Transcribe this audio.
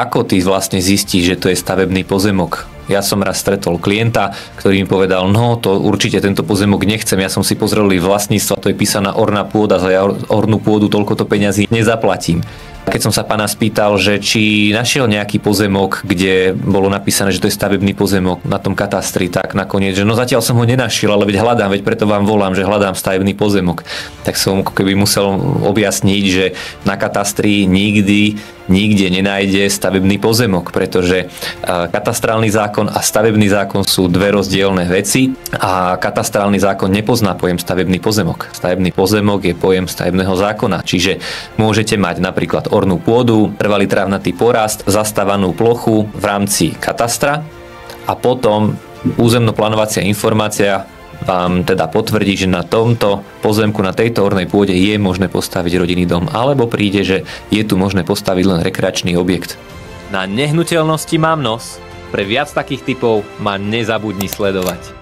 ako ty vlastne zistíš, že to je stavebný pozemok? Ja som raz stretol klienta, ktorý mi povedal, no to určite tento pozemok nechcem, ja som si pozrel vlastníctvo, to je písaná orná pôda, za ornú pôdu toľkoto peňazí nezaplatím. Keď som sa pána spýtal, že či našiel nejaký pozemok, kde bolo napísané, že to je stavebný pozemok na tom katastri, tak nakoniec, že no zatiaľ som ho nenašiel, ale veď hľadám, veď preto vám volám, že hľadám stavebný pozemok. Tak som keby musel objasniť, že na katastri nikde nenájde stavebný pozemok, pretože katastrálny zákon a stavebný zákon sú dve rozdielne veci a katastrálny zákon nepozná pojem stavebný pozemok. Stavebný pozemok je pojem stavebného zákona, čiže môžete mať napríklad ornú pôdu, trvalý trávnatý porast, zastávanú plochu v rámci katastra a potom územno-plánovacia informácia vám teda potvrdí, že na tomto pozemku, na tejto ornej pôde je možné postaviť rodinný dom, alebo príde, že je tu možné postaviť len rekreačný objekt. Na nehnuteľnosti mám nos. Pre viac takých tipov ma nezabudni sledovať.